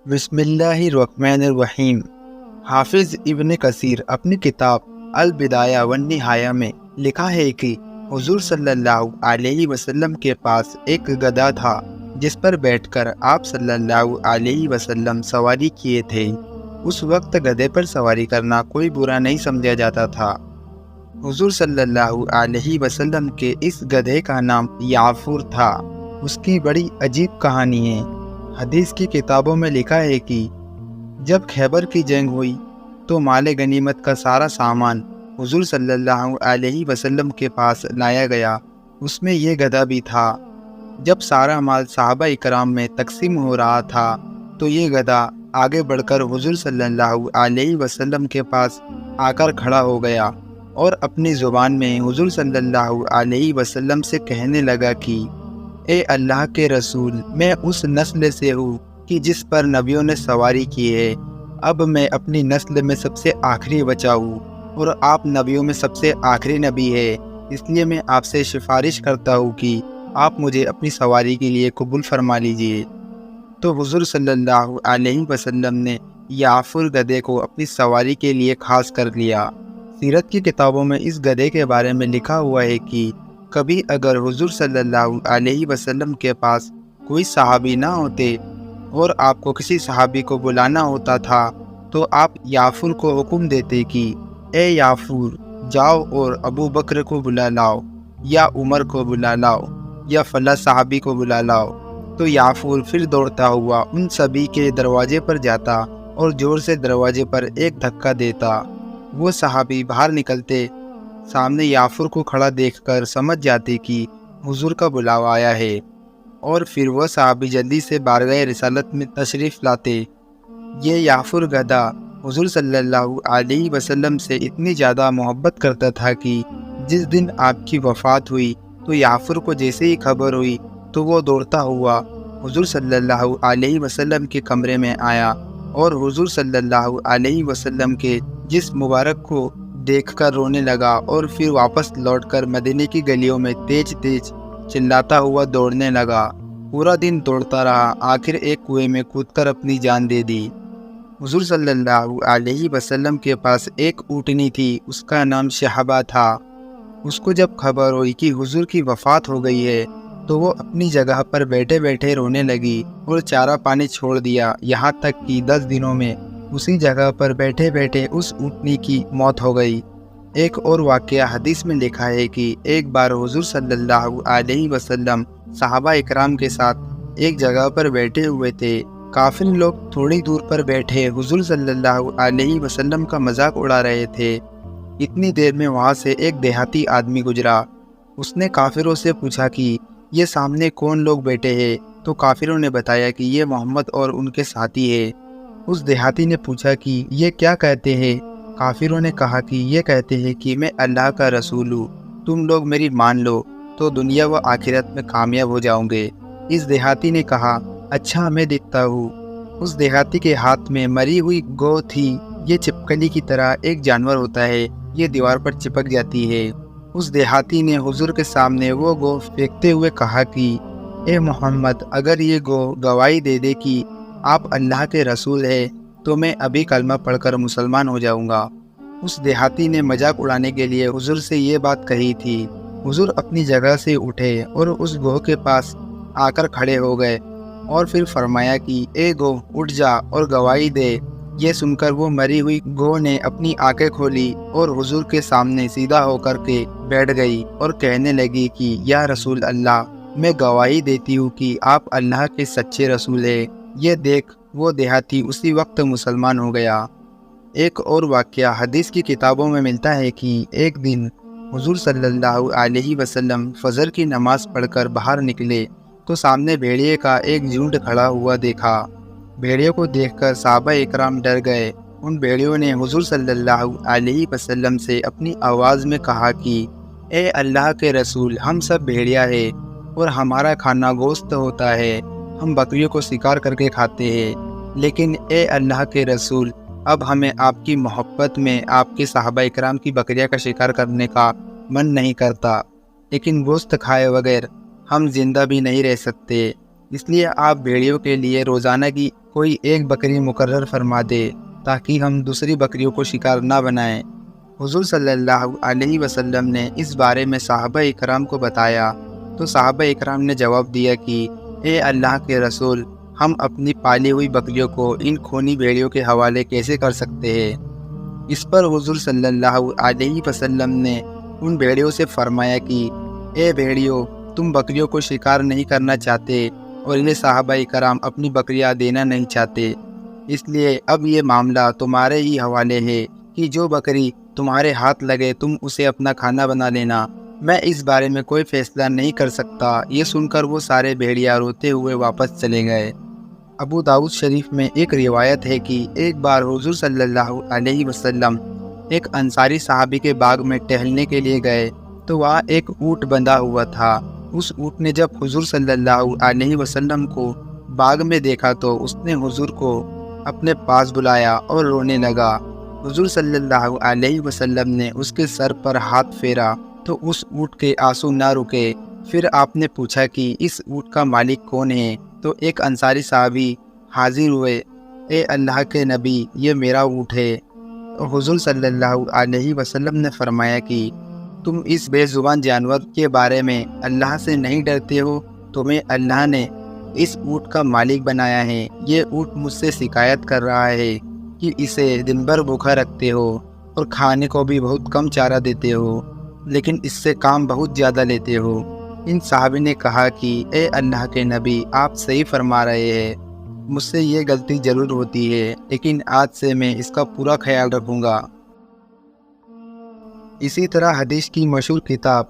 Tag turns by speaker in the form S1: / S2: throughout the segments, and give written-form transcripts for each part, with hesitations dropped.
S1: بسم اللہ الرحمن الرحیم۔ حافظ ابن کثیر اپنی کتاب البدایہ والنہایہ میں لکھا ہے کہ حضور صلی اللہ علیہ وسلم کے پاس ایک گدھا تھا جس پر بیٹھ کر آپ صلی اللہ علیہ وسلم سواری کیے تھے۔ اس وقت گدھے پر سواری کرنا کوئی برا نہیں سمجھا جاتا تھا۔ حضور صلی اللہ علیہ وسلم کے اس گدھے کا نام یعفور تھا۔ اس کی بڑی عجیب کہانی ہے۔ حدیث کی کتابوں میں لکھا ہے کہ جب خیبر کی جنگ ہوئی تو مال غنیمت کا سارا سامان حضور صلی اللہ علیہ وسلم کے پاس لایا گیا۔ اس میں یہ گدھا بھی تھا۔ جب سارا مال صحابہ اکرام میں تقسیم ہو رہا تھا تو یہ گدھا آگے بڑھ کر حضور صلی اللہ علیہ وسلم کے پاس آ کر کھڑا ہو گیا اور اپنی زبان میں حضور صلی اللہ علیہ وسلم سے کہنے لگا کہ اے اللہ کے رسول، میں اس نسل سے ہوں کہ جس پر نبیوں نے سواری کی ہے۔ اب میں اپنی نسل میں سب سے آخری بچا ہوں اور آپ نبیوں میں سب سے آخری نبی ہے، اس لیے میں آپ سے سفارش کرتا ہوں کہ آپ مجھے اپنی سواری کے لیے قبول فرما لیجئے۔ تو حضور صلی اللہ علیہ وسلم نے یعفور گدھے کو اپنی سواری کے لیے خاص کر لیا۔ سیرت کی کتابوں میں اس گدھے کے بارے میں لکھا ہوا ہے کہ کبھی اگر حضور صلی اللہ علیہ وسلم کے پاس کوئی صحابی نہ ہوتے اور آپ کو کسی صحابی کو بلانا ہوتا تھا تو آپ یعفور کو حکم دیتے کہ اے یعفور، جاؤ اور ابو بکر کو بلا لاؤ، یا عمر کو بلا لاؤ، یا فلاں صحابی کو بلا لاؤ۔ تو یعفور پھر دوڑتا ہوا ان سبھی کے دروازے پر جاتا اور زور سے دروازے پر ایک دھکا دیتا۔ وہ صحابی باہر نکلتے، سامنے یعفور کو کھڑا دیکھ کر سمجھ جاتے کہ حضور کا بلاوا آیا ہے، اور پھر وہ صحابی جلدی سے بارگاہ رسالت میں تشریف لاتے۔ یہ یعفور گدھا حضور صلی اللہ علیہ وسلم سے اتنی زیادہ محبت کرتا تھا کہ جس دن آپ کی وفات ہوئی تو یعفور کو جیسے ہی خبر ہوئی تو وہ دوڑتا ہوا حضور صلی اللہ علیہ وسلم کے کمرے میں آیا اور حضور صلی اللہ علیہ وسلم کے جسم مبارک کو دیکھ کر رونے لگا، اور پھر واپس لوٹ کر مدینے کی گلیوں میں تیز تیز چلاتا ہوا دوڑنے لگا۔ پورا دن دوڑتا رہا، آخر ایک کنویں میں کود کر اپنی جان دے دی۔ حضور صلی اللہ علیہ وسلم کے پاس ایک اونٹنی تھی، اس کا نام شہبہ تھا۔ اس کو جب خبر ہوئی کہ حضور کی وفات ہو گئی ہے تو وہ اپنی جگہ پر بیٹھے بیٹھے رونے لگی اور چارہ پانی چھوڑ دیا، یہاں تک کہ 10 دنوں میں اسی جگہ پر بیٹھے بیٹھے اس اونٹنی کی موت ہو گئی۔ ایک اور واقعہ حدیث میں لکھا ہے کہ ایک بار حضور صلی اللہ علیہ وسلم صحابہ اکرام کے ساتھ ایک جگہ پر بیٹھے ہوئے تھے۔ کافر لوگ تھوڑی دور پر بیٹھے حضور صلی اللہ علیہ وسلم کا مذاق اڑا رہے تھے۔ اتنی دیر میں وہاں سے ایک دیہاتی آدمی گزرا۔ اس نے کافروں سے پوچھا کہ یہ سامنے کون لوگ بیٹھے ہیں؟ تو کافروں نے بتایا کہ یہ محمد اور ان کے ساتھی ہیں۔ اس دیہاتی نے پوچھا کہ یہ کیا کہتے ہیں؟ کافروں نے کہا کہ یہ کہتے ہیں کہ میں اللہ کا رسول ہوں، تم لوگ میری مان لو تو دنیا و آخرت میں کامیاب ہو جاؤں گے۔ اس دیہاتی نے کہا اچھا، میں دیکھتا ہوں۔ اس دیہاتی کے ہاتھ میں مری ہوئی گو تھی۔ یہ چپکلی کی طرح ایک جانور ہوتا ہے، یہ دیوار پر چپک جاتی ہے۔ اس دیہاتی نے حضور کے سامنے وہ گو پھینکتے ہوئے کہا کہ اے محمد، اگر یہ گو گواہی دے دے کہ آپ اللہ کے رسول ہیں تو میں ابھی کلمہ پڑھ کر مسلمان ہو جاؤں گا۔ اس دیہاتی نے مذاق اڑانے کے لیے حضور سے یہ بات کہی تھی۔ حضور اپنی جگہ سے اٹھے اور اس گو کے پاس آ کر کھڑے ہو گئے اور پھر فرمایا کہ اے گو، اٹھ جا اور گواہی دے۔ یہ سن کر وہ مری ہوئی گو نے اپنی آنکھیں کھولی اور حضور کے سامنے سیدھا ہو کر کے بیٹھ گئی اور کہنے لگی کہ یا رسول اللہ، میں گواہی دیتی ہوں کہ آپ اللہ کے سچے رسول ہیں۔ یہ دیکھ وہ دیہاتی اسی وقت مسلمان ہو گیا۔ ایک اور واقعہ حدیث کی کتابوں میں ملتا ہے کہ ایک دن حضور صلی اللہ علیہ وسلم فجر کی نماز پڑھ کر باہر نکلے تو سامنے بھیڑیے کا ایک جھنڈ کھڑا ہوا دیکھا۔ بھیڑیوں کو دیکھ کر صحابہ اکرام ڈر گئے۔ ان بھیڑیوں نے حضور صلی اللہ علیہ وسلم سے اپنی آواز میں کہا کہ اے اللہ کے رسول، ہم سب بھیڑیا ہیں اور ہمارا کھانا گوشت ہوتا ہے، ہم بکریوں کو شکار کر کے کھاتے ہیں، لیکن اے اللہ کے رسول، اب ہمیں آپ کی محبت میں آپ کے صحابہ اکرام کی بکریاں کا شکار کرنے کا من نہیں کرتا، لیکن گوشت کھائے بغیر ہم زندہ بھی نہیں رہ سکتے۔ اس لیے آپ بھیڑیوں کے لیے روزانہ کی کوئی ایک بکری مقرر فرما دے تاکہ ہم دوسری بکریوں کو شکار نہ بنائیں۔ حضور صلی اللہ علیہ وسلم نے اس بارے میں صحابہ اکرام کو بتایا تو صحابہ اکرام نے جواب دیا کہ اے اللہ کے رسول، ہم اپنی پالی ہوئی بکریوں کو ان خونی بھیڑیوں کے حوالے کیسے کر سکتے ہیں؟ اس پر حضور صلی اللہ علیہ وسلم نے ان بھیڑیوں سے فرمایا کہ اے بھیڑیوں، تم بکریوں کو شکار نہیں کرنا چاہتے اور انہیں صحابہ کرام اپنی بکریاں دینا نہیں چاہتے، اس لیے اب یہ معاملہ تمہارے ہی حوالے ہے کہ جو بکری تمہارے ہاتھ لگے تم اسے اپنا کھانا بنا لینا، میں اس بارے میں کوئی فیصلہ نہیں کر سکتا۔ یہ سن کر وہ سارے بھیڑیا روتے ہوئے واپس چلے گئے۔ ابو داؤد شریف میں ایک روایت ہے کہ ایک بار حضور صلی اللہ علیہ وسلم ایک انصاری صحابی کے باغ میں ٹہلنے کے لیے گئے تو وہاں ایک اونٹ بندھا ہوا تھا۔ اس اونٹ نے جب حضور صلی اللہ علیہ وسلم کو باغ میں دیکھا تو اس نے حضور کو اپنے پاس بلایا اور رونے لگا۔ حضور صلی اللہ علیہ وسلم نے اس کے سر پر ہاتھ پھیرا تو اس اونٹ کے آنسو نہ رکے۔ پھر آپ نے پوچھا کہ اس اونٹ کا مالک کون ہے؟ تو ایک انصاری صحابی حاضر ہوئے، اے اللہ کے نبی، یہ میرا اونٹ ہے۔ حضور صلی اللہ علیہ وسلم نے فرمایا کہ تم اس بے زبان جانور کے بارے میں اللہ سے نہیں ڈرتے ہو؟ تمہیں اللہ نے اس اونٹ کا مالک بنایا ہے۔ یہ اونٹ مجھ سے شکایت کر رہا ہے کہ اسے دن بھر بھوکا رکھتے ہو اور کھانے کو بھی بہت کم چارہ دیتے ہو، لیکن اس سے کام بہت زیادہ لیتے ہو۔ ان صحابی نے کہا کہ اے اللہ کے نبی، آپ صحیح فرما رہے ہیں، مجھ سے یہ غلطی ضرور ہوتی ہے، لیکن آج سے میں اس کا پورا خیال رکھوں گا۔ اسی طرح حدیث کی مشہور کتاب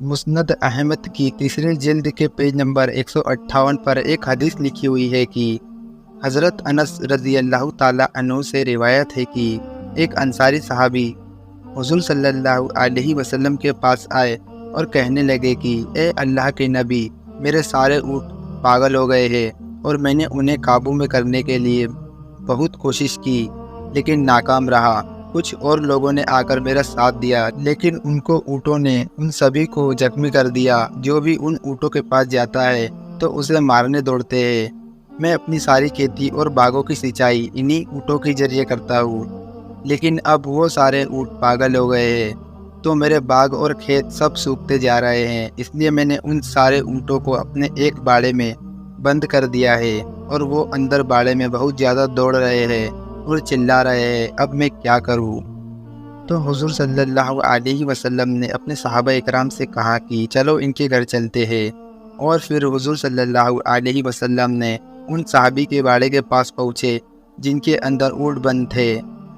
S1: مسند احمد کی تیسری جلد کے پیج نمبر 158 پر ایک حدیث لکھی ہوئی ہے کہ حضرت انس رضی اللہ تعالیٰ عنہ سے روایت ہے کہ ایک انصاری صحابی حضور صلی اللہ علیہ وسلم کے پاس آئے اور کہنے لگے کہ اے اللہ کے نبی، میرے سارے اونٹ پاگل ہو گئے ہیں اور میں نے انہیں قابو میں کرنے کے لیے بہت کوشش کی لیکن ناکام رہا۔ کچھ اور لوگوں نے آ کر میرا ساتھ دیا لیکن ان کو اونٹوں نے ان سبھی کو زخمی کر دیا۔ جو بھی ان اونٹوں کے پاس جاتا ہے تو اسے مارنے دوڑتے ہیں۔ میں اپنی ساری کھیتی اور باغوں کی سینچائی انہی اونٹوں کے ذریعے کرتا ہوں، لیکن اب وہ سارے اونٹ پاگل ہو گئے ہیں تو میرے باغ اور کھیت سب سوکھتے جا رہے ہیں۔ اس لیے میں نے ان سارے اونٹوں کو اپنے ایک باڑے میں بند کر دیا ہے اور وہ اندر باڑے میں بہت زیادہ دوڑ رہے ہیں اور چلا رہے ہیں۔ اب میں کیا کروں؟ تو حضور صلی اللہ علیہ وسلم نے اپنے صحابہ اکرام سے کہا کہ چلو ان کے گھر چلتے ہیں، اور پھر حضور صلی اللہ علیہ وسلم نے ان صحابی کے باڑے کے پاس پہنچے جن کے اندر اونٹ بند تھے۔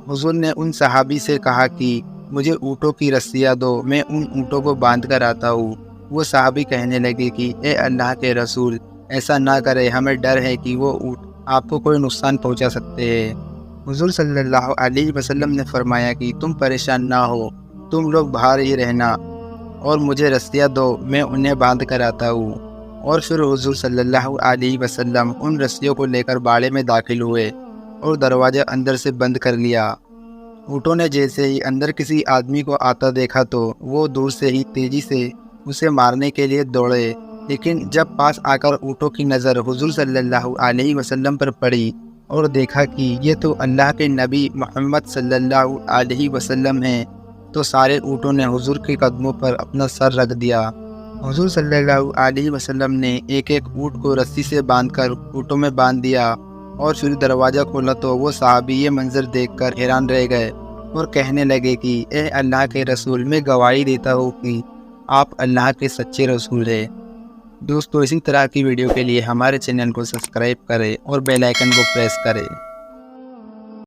S1: حضور نے ان صحابی سے کہا کہ مجھے اونٹوں کی رسیاں دو، میں ان اونٹوں کو باندھ کر آتا ہوں۔ وہ صحابی کہنے لگے کہ اے اللہ کے رسول، ایسا نہ کرے، ہمیں ڈر ہے کہ وہ اونٹ آپ کو کوئی نقصان پہنچا سکتے ہیں۔ حضور صلی اللہ علیہ وسلم نے فرمایا کہ تم پریشان نہ ہو، تم لوگ باہر ہی رہنا اور مجھے رسیاں دو، میں انہیں باندھ کر آتا ہوں۔ اور پھر حضور صلی اللہ علیہ وسلم ان رسیوں کو لے کر باڑے میں داخل ہوئے اور دروازہ اندر سے بند کر لیا۔ اونٹوں نے جیسے ہی اندر کسی آدمی کو آتا دیکھا تو وہ دور سے ہی تیزی سے اسے مارنے کے لیے دوڑے، لیکن جب پاس آ کر اونٹوں کی نظر حضور صلی اللہ علیہ وسلم پر پڑی اور دیکھا کہ یہ تو اللہ کے نبی محمد صلی اللہ علیہ وسلم ہیں، تو سارے اونٹوں نے حضور کے قدموں پر اپنا سر رکھ دیا۔ حضور صلی اللہ علیہ وسلم نے ایک ایک اونٹ کو رسی سے باندھ کر اونٹوں میں باندھ دیا اور پھر دروازہ کھولا تو وہ صحابی یہ منظر دیکھ کر حیران رہ گئے اور کہنے لگے کہ اے اللہ کے رسول، میں گواہی دیتا ہوں کہ آپ اللہ کے سچے رسول ہیں۔ دوستو، اسی طرح کی ویڈیو کے لیے ہمارے چینل کو سبسکرائب کریں اور بیل آئیکن کو پریس کریں۔